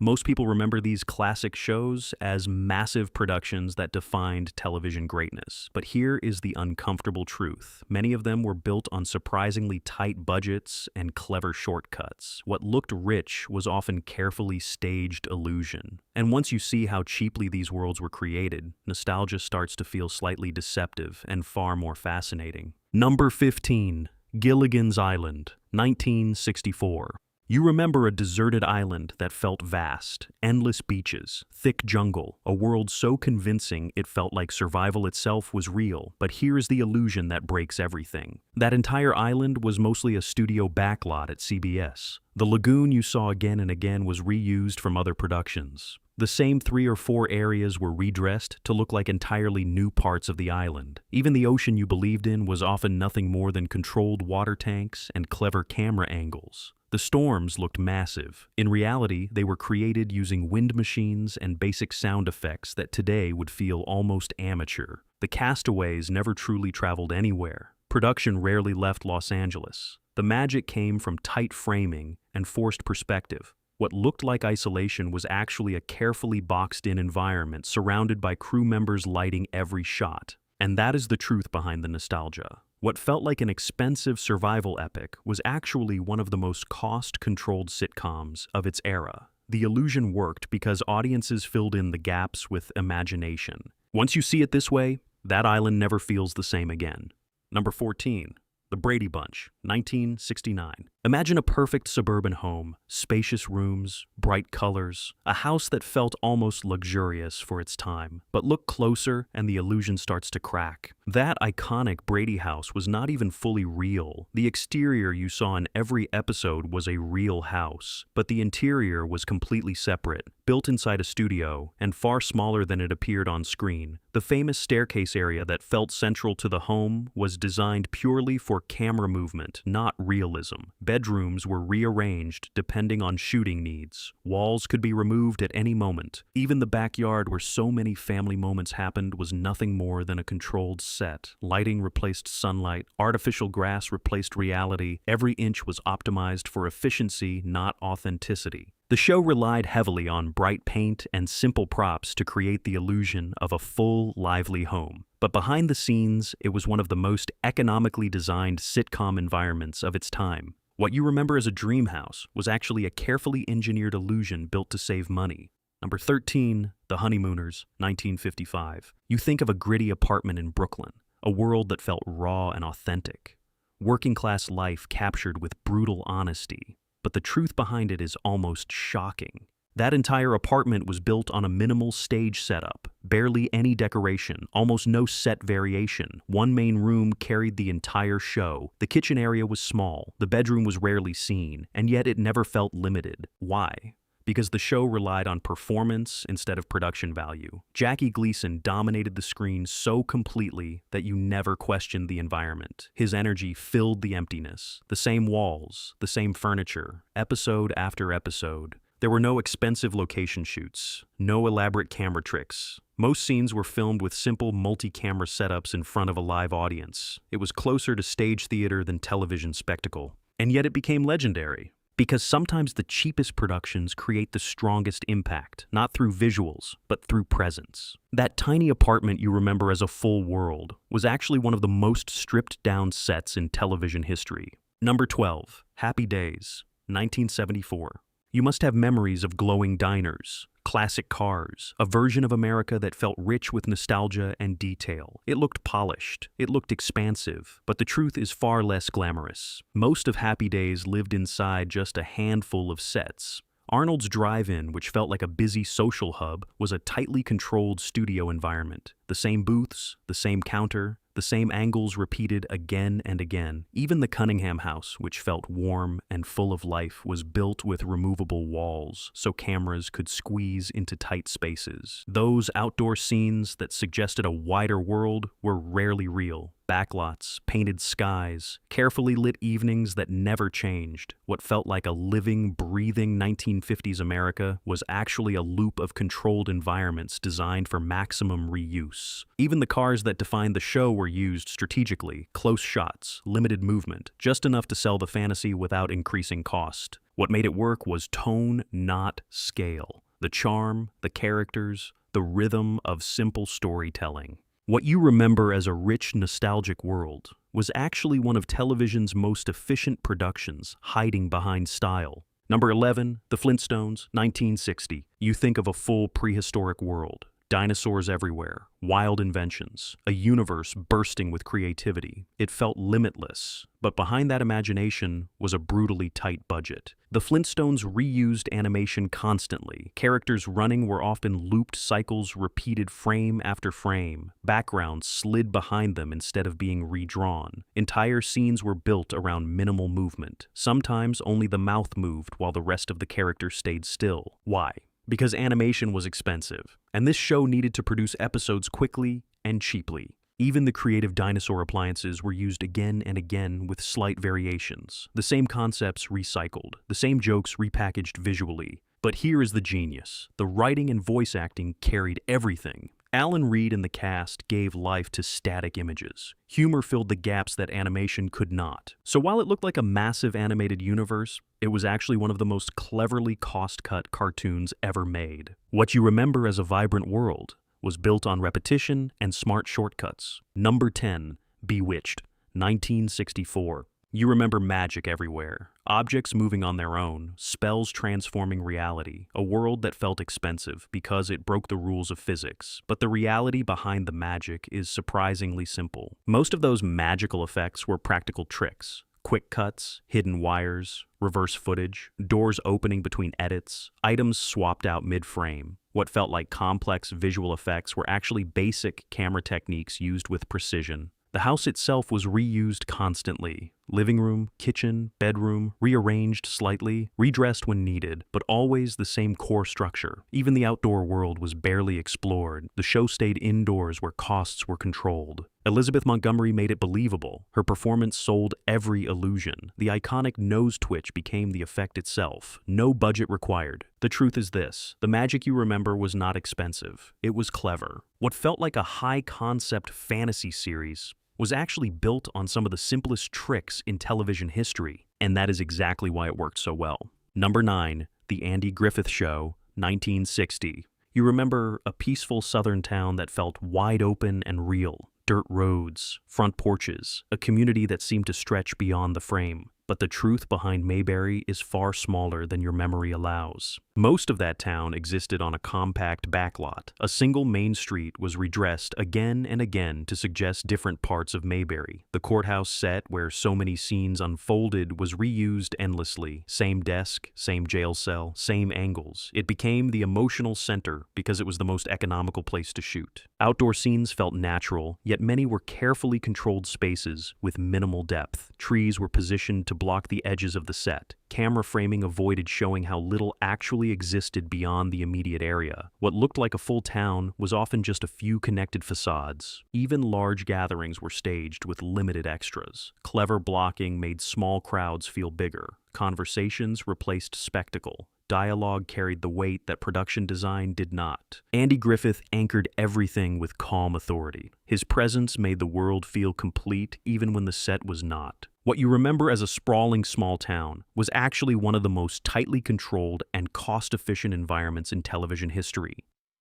Most people remember these classic shows as massive productions that defined television greatness. But here is the uncomfortable truth. Many of them were built on surprisingly tight budgets and clever shortcuts. What looked rich was often carefully staged illusion. And once you see how cheaply these worlds were created, nostalgia starts to feel slightly deceptive and far more fascinating. Number 15. Gilligan's Island, 1964. You remember a deserted island that felt vast, endless beaches, thick jungle, a world so convincing it felt like survival itself was real. But here's the illusion that breaks everything. That entire island was mostly a studio backlot at CBS. The lagoon you saw again and again was reused from other productions. The same 3 or 4 areas were redressed to look like entirely new parts of the island. Even the ocean you believed in was often nothing more than controlled water tanks and clever camera angles. The storms looked massive. In reality, they were created using wind machines and basic sound effects that today would feel almost amateur. The castaways never truly traveled anywhere. Production rarely left Los Angeles. The magic came from tight framing and forced perspective. What looked like isolation was actually a carefully boxed-in environment surrounded by crew members lighting every shot. And that is the truth behind the nostalgia. What felt like an expensive survival epic was actually one of the most cost-controlled sitcoms of its era. The illusion worked because audiences filled in the gaps with imagination. Once you see it this way, that island never feels the same again. Number 14. The Brady Bunch, 1969. Imagine a perfect suburban home, spacious rooms, bright colors, a house that felt almost luxurious for its time. But look closer and the illusion starts to crack. That iconic Brady house was not even fully real. The exterior you saw in every episode was a real house, but the interior was completely separate, built inside a studio, and far smaller than it appeared on screen. The famous staircase area that felt central to the home was designed purely for camera movement, not realism. Bedrooms were rearranged depending on shooting needs. Walls could be removed at any moment. Even the backyard where so many family moments happened was nothing more than a controlled set. Lighting replaced sunlight, artificial grass replaced reality. Every inch was optimized for efficiency, not authenticity. The show relied heavily on bright paint and simple props to create the illusion of a full, lively home. But behind the scenes, it was one of the most economically designed sitcom environments of its time. What you remember as a dream house was actually a carefully engineered illusion built to save money. Number 13, The Honeymooners, 1955. You think of a gritty apartment in Brooklyn, a world that felt raw and authentic. Working-class life captured with brutal honesty. But the truth behind it is almost shocking. That entire apartment was built on a minimal stage setup, barely any decoration, almost no set variation. One main room carried the entire show. The kitchen area was small, the bedroom was rarely seen, and yet it never felt limited. Why? Because the show relied on performance instead of production value. Jackie Gleason dominated the screen so completely that you never questioned the environment. His energy filled the emptiness. The same walls, the same furniture, episode after episode. There were no expensive location shoots, no elaborate camera tricks. Most scenes were filmed with simple multi-camera setups in front of a live audience. It was closer to stage theater than television spectacle. And yet it became legendary. Because sometimes the cheapest productions create the strongest impact, not through visuals, but through presence. That tiny apartment you remember as a full world was actually one of the most stripped-down sets in television history. Number 12, Happy Days, 1974. You must have memories of glowing diners, classic cars, a version of America that felt rich with nostalgia and detail. It looked polished, it looked expansive, but the truth is far less glamorous. Most of Happy Days lived inside just a handful of sets. Arnold's Drive-In, which felt like a busy social hub, was a tightly controlled studio environment. The same booths, the same counter, the same angles repeated again and again. Even the Cunningham house, which felt warm and full of life, was built with removable walls so cameras could squeeze into tight spaces. Those outdoor scenes that suggested a wider world were rarely real. backlots, painted skies, carefully lit evenings that never changed. What felt like a living, breathing 1950s America was actually a loop of controlled environments designed for maximum reuse. Even the cars that defined the show were used strategically, close shots, limited movement, just enough to sell the fantasy without increasing cost. What made it work was tone, not scale. The charm, the characters, the rhythm of simple storytelling. What you remember as a rich, nostalgic world was actually one of television's most efficient productions, hiding behind style. Number 11, The Flintstones, 1960. You think of a full prehistoric world. Dinosaurs everywhere, wild inventions, a universe bursting with creativity. It felt limitless, but behind that imagination was a brutally tight budget. The Flintstones reused animation constantly. Characters running were often looped cycles repeated frame after frame. Backgrounds slid behind them instead of being redrawn. Entire scenes were built around minimal movement. Sometimes only the mouth moved while the rest of the characters stayed still. Why? Because animation was expensive, and this show needed to produce episodes quickly and cheaply. Even the creative dinosaur appliances were used again and again with slight variations. The same concepts recycled, the same jokes repackaged visually. But here is the genius. The writing and voice acting carried everything. Alan Reed and the cast gave life to static images. Humor filled the gaps that animation could not. So while it looked like a massive animated universe, it was actually one of the most cleverly cost-cut cartoons ever made. What you remember as a vibrant world was built on repetition and smart shortcuts. Number 10, Bewitched, 1964. You remember magic everywhere, objects moving on their own, spells transforming reality, a world that felt expensive because it broke the rules of physics. But the reality behind the magic is surprisingly simple. Most of those magical effects were practical tricks. Quick cuts, hidden wires, reverse footage, doors opening between edits, items swapped out mid-frame. What felt like complex visual effects were actually basic camera techniques used with precision. The house itself was reused constantly. Living room, kitchen, bedroom, rearranged slightly, redressed when needed, but always the same core structure. Even the outdoor world was barely explored. The show stayed indoors where costs were controlled. Elizabeth Montgomery made it believable. Her performance sold every illusion. The iconic nose twitch became the effect itself. No budget required. The truth is this: the magic you remember was not expensive. It was clever. What felt like a high-concept fantasy series was actually built on some of the simplest tricks in television history, and that is exactly why it worked so well. Number 9, The Andy Griffith Show, 1960. You remember a peaceful southern town that felt wide open and real. Dirt roads, front porches, a community that seemed to stretch beyond the frame. But the truth behind Mayberry is far smaller than your memory allows. Most of that town existed on a compact backlot. A single main street was redressed again and again to suggest different parts of Mayberry. The courthouse set where so many scenes unfolded was reused endlessly. Same desk, same jail cell, same angles. It became the emotional center because it was the most economical place to shoot. Outdoor scenes felt natural, yet many were carefully controlled spaces with minimal depth. Trees were positioned to block the edges of the set. Camera framing avoided showing how little actually existed beyond the immediate area. What looked like a full town was often just a few connected facades. Even large gatherings were staged with limited extras. Clever blocking made small crowds feel bigger. Conversations replaced spectacle. Dialogue carried the weight that production design did not. Andy Griffith anchored everything with calm authority. His presence made the world feel complete even when the set was not. What you remember as a sprawling small town was actually one of the most tightly controlled and cost-efficient environments in television history.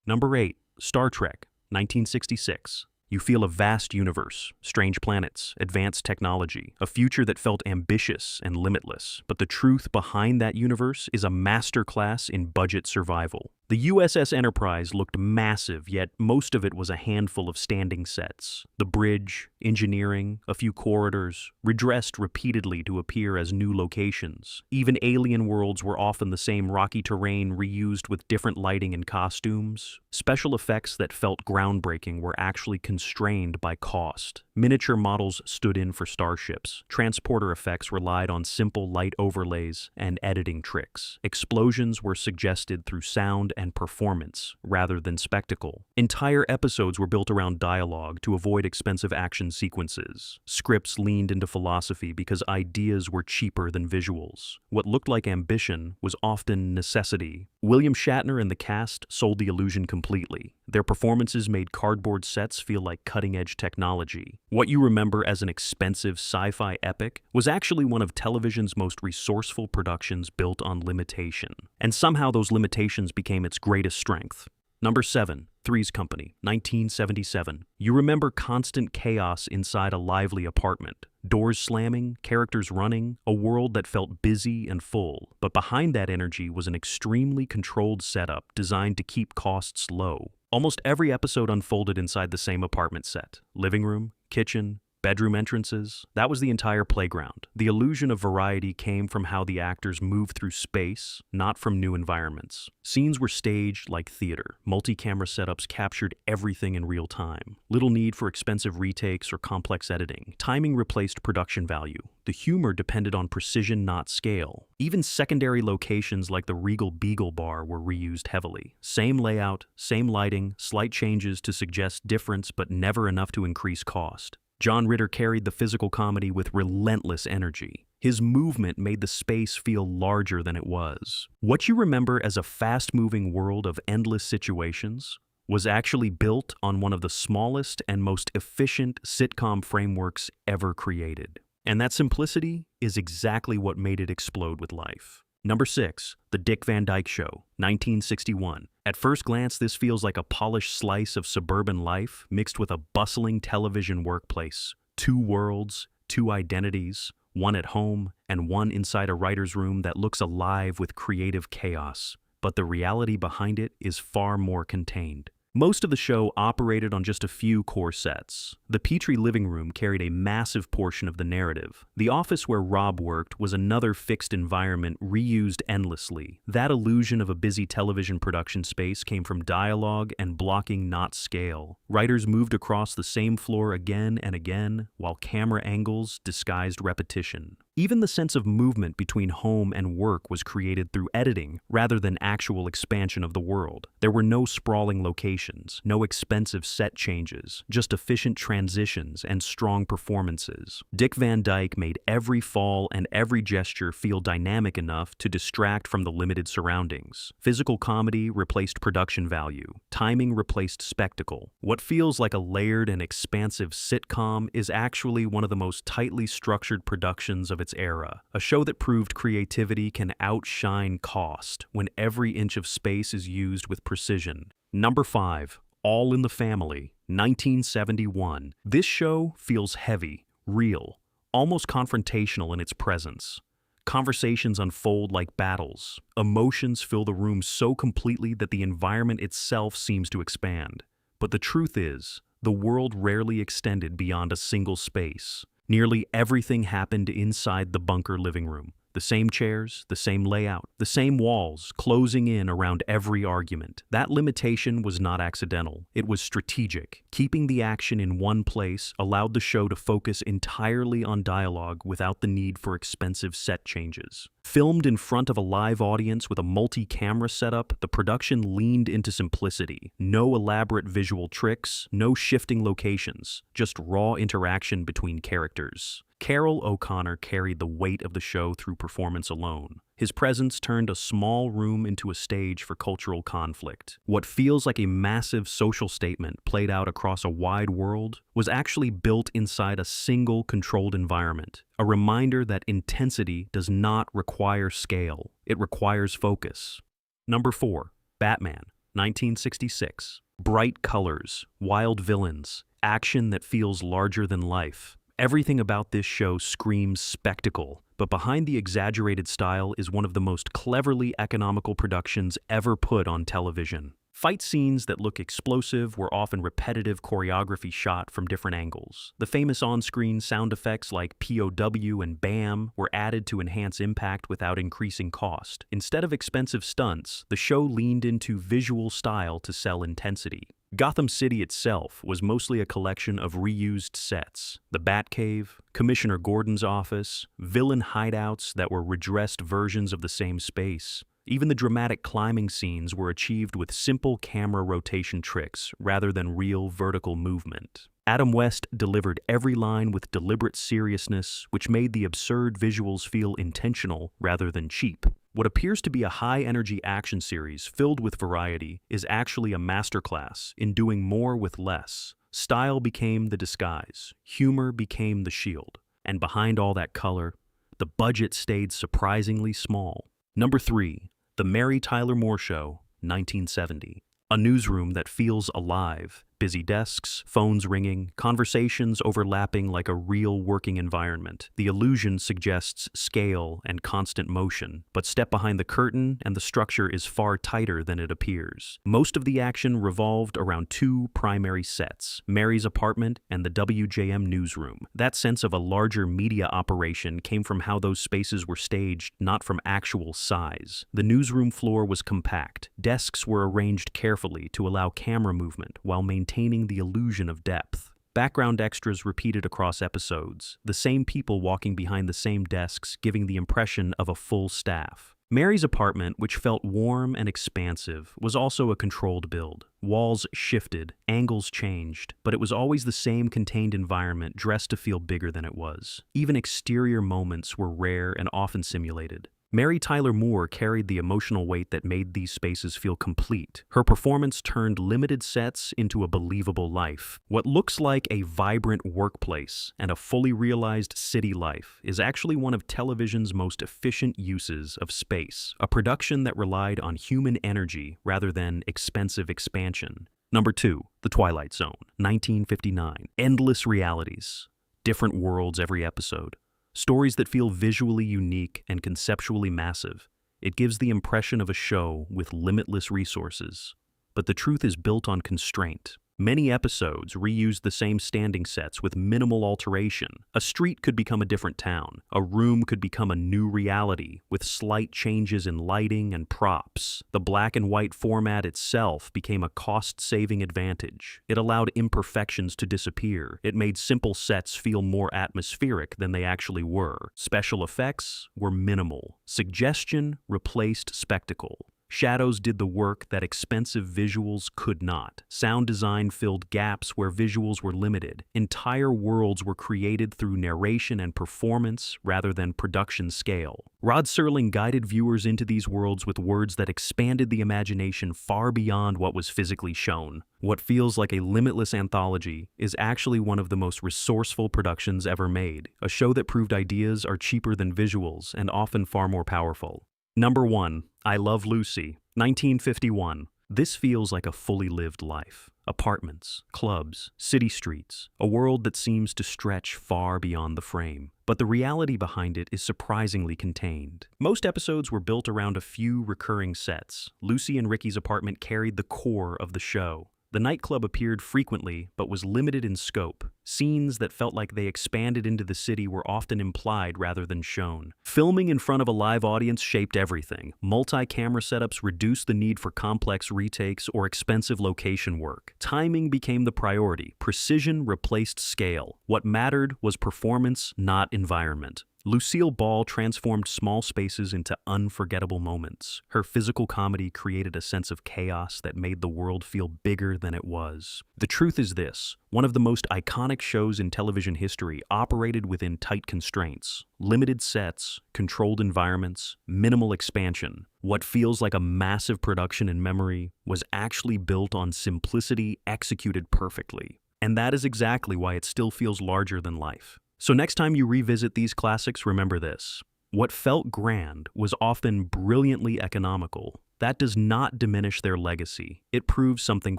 Number 8, Star Trek, 1966. You feel a vast universe, strange planets, advanced technology, a future that felt ambitious and limitless. But the truth behind that universe is a masterclass in budget survival. The USS Enterprise looked massive, yet most of it was a handful of standing sets. The bridge, engineering, a few corridors, redressed repeatedly to appear as new locations. Even alien worlds were often the same rocky terrain reused with different lighting and costumes. Special effects that felt groundbreaking were actually constrained by cost. Miniature models stood in for starships. Transporter effects relied on simple light overlays and editing tricks. Explosions were suggested through sound and performance, rather than spectacle. Entire episodes were built around dialogue to avoid expensive action sequences. Scripts leaned into philosophy because ideas were cheaper than visuals. What looked like ambition was often necessity. William Shatner and the cast sold the illusion completely. Their performances made cardboard sets feel like cutting-edge technology. What you remember as an expensive sci-fi epic was actually one of television's most resourceful productions built on limitation. And somehow those limitations became its greatest strength. Number 7. Three's Company, 1977. You remember constant chaos inside a lively apartment. Doors slamming, characters running, a world that felt busy and full. But behind that energy was an extremely controlled setup designed to keep costs low. Almost every episode unfolded inside the same apartment set. Living room, kitchen, bedroom entrances, that was the entire playground. The illusion of variety came from how the actors moved through space, not from new environments. Scenes were staged like theater. Multi-camera setups captured everything in real time. Little need for expensive retakes or complex editing. Timing replaced production value. The humor depended on precision, not scale. Even secondary locations like the Regal Beagle Bar were reused heavily. Same layout, same lighting, slight changes to suggest difference, but never enough to increase cost. John Ritter carried the physical comedy with relentless energy. His movement made the space feel larger than it was. What you remember as a fast-moving world of endless situations was actually built on one of the smallest and most efficient sitcom frameworks ever created. And that simplicity is exactly what made it explode with life. Number 6. The Dick Van Dyke Show, 1961. At first glance, this feels like a polished slice of suburban life mixed with a bustling television workplace. 2 worlds, 2 identities, one at home and one inside a writer's room that looks alive with creative chaos. But the reality behind it is far more contained. Most of the show operated on just a few core sets. The Petrie living room carried a massive portion of the narrative. The office where Rob worked was another fixed environment reused endlessly. That illusion of a busy television production space came from dialogue and blocking, not scale. Writers moved across the same floor again and again, while camera angles disguised repetition. Even the sense of movement between home and work was created through editing rather than actual expansion of the world. There were no sprawling locations, no expensive set changes, just efficient transitions and strong performances. Dick Van Dyke made every fall and every gesture feel dynamic enough to distract from the limited surroundings. Physical comedy replaced production value. Timing replaced spectacle. What feels like a layered and expansive sitcom is actually one of the most tightly structured productions of its era, a show that proved creativity can outshine cost when every inch of space is used with precision. Number 5. All in the Family, 1971. This show feels heavy, real, almost confrontational in its presence. Conversations unfold like battles. Emotions fill the room so completely that the environment itself seems to expand. But the truth is, the world rarely extended beyond a single space. Nearly everything happened inside the bunker living room. The same chairs, the same layout, the same walls closing in around every argument. That limitation was not accidental. It was strategic. Keeping the action in one place allowed the show to focus entirely on dialogue without the need for expensive set changes. Filmed in front of a live audience with a multi-camera setup, the production leaned into simplicity. No elaborate visual tricks, no shifting locations, just raw interaction between characters. Carroll O'Connor carried the weight of the show through performance alone. His presence turned a small room into a stage for cultural conflict. What feels like a massive social statement played out across a wide world was actually built inside a single controlled environment. A reminder that intensity does not require scale. It requires focus. Number 4. Batman, 1966. Bright colors, wild villains, action that feels larger than life. Everything about this show screams spectacle, but behind the exaggerated style is one of the most cleverly economical productions ever put on television. Fight scenes that look explosive were often repetitive choreography shot from different angles. The famous on-screen sound effects like POW and BAM were added to enhance impact without increasing cost. Instead of expensive stunts, the show leaned into visual style to sell intensity. Gotham City itself was mostly a collection of reused sets. The Batcave, Commissioner Gordon's office, villain hideouts that were redressed versions of the same space. Even the dramatic climbing scenes were achieved with simple camera rotation tricks rather than real vertical movement. Adam West delivered every line with deliberate seriousness, which made the absurd visuals feel intentional rather than cheap. What appears to be a high-energy action series filled with variety is actually a masterclass in doing more with less. Style became the disguise, humor became the shield, and behind all that color, the budget stayed surprisingly small. Number 3. The Mary Tyler Moore Show, 1970. A newsroom that feels alive. Busy desks, phones ringing, conversations overlapping like a real working environment. The illusion suggests scale and constant motion, but step behind the curtain and the structure is far tighter than it appears. Most of the action revolved around two primary sets, Mary's apartment and the WJM newsroom. That sense of a larger media operation came from how those spaces were staged, not from actual size. The newsroom floor was compact. Desks were arranged carefully to allow camera movement while maintaining the illusion of depth. Background extras repeated across episodes, the same people walking behind the same desks, giving the impression of a full staff. Mary's apartment, which felt warm and expansive, was also a controlled build. Walls shifted, angles changed, but it was always the same contained environment dressed to feel bigger than it was. Even exterior moments were rare and often simulated. Mary Tyler Moore carried the emotional weight that made these spaces feel complete. Her performance turned limited sets into a believable life. What looks like a vibrant workplace and a fully realized city life is actually one of television's most efficient uses of space, a production that relied on human energy rather than expensive expansion. Number 2, The Twilight Zone, 1959. Endless realities, different worlds every episode. Stories that feel visually unique and conceptually massive. It gives the impression of a show with limitless resources. But the truth is built on constraint. Many episodes reused the same standing sets with minimal alteration. A street could become a different town. A room could become a new reality with slight changes in lighting and props. The black and white format itself became a cost-saving advantage. It allowed imperfections to disappear. It made simple sets feel more atmospheric than they actually were. Special effects were minimal. Suggestion replaced spectacle. Shadows did the work that expensive visuals could not. Sound design filled gaps where visuals were limited. Entire worlds were created through narration and performance rather than production scale. Rod Serling guided viewers into these worlds with words that expanded the imagination far beyond what was physically shown. What feels like a limitless anthology is actually one of the most resourceful productions ever made, a show that proved ideas are cheaper than visuals and often far more powerful. Number 1, I Love Lucy, 1951. This feels like a fully lived life. Apartments, clubs, city streets, a world that seems to stretch far beyond the frame. But the reality behind it is surprisingly contained. Most episodes were built around a few recurring sets. Lucy and Ricky's apartment carried the core of the show. The nightclub appeared frequently, but was limited in scope. Scenes that felt like they expanded into the city were often implied rather than shown. Filming in front of a live audience shaped everything. Multi-camera setups reduced the need for complex retakes or expensive location work. Timing became the priority. Precision replaced scale. What mattered was performance, not environment. Lucille Ball transformed small spaces into unforgettable moments. Her physical comedy created a sense of chaos that made the world feel bigger than it was. The truth is this: one of the most iconic shows in television history operated within tight constraints. Limited sets, controlled environments, minimal expansion. What feels like a massive production in memory was actually built on simplicity executed perfectly. And that is exactly why it still feels larger than life. So next time you revisit these classics, remember this: what felt grand was often brilliantly economical. That does not diminish their legacy. It proves something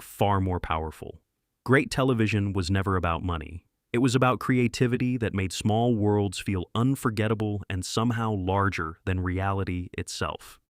far more powerful. Great television was never about money. It was about creativity that made small worlds feel unforgettable and somehow larger than reality itself.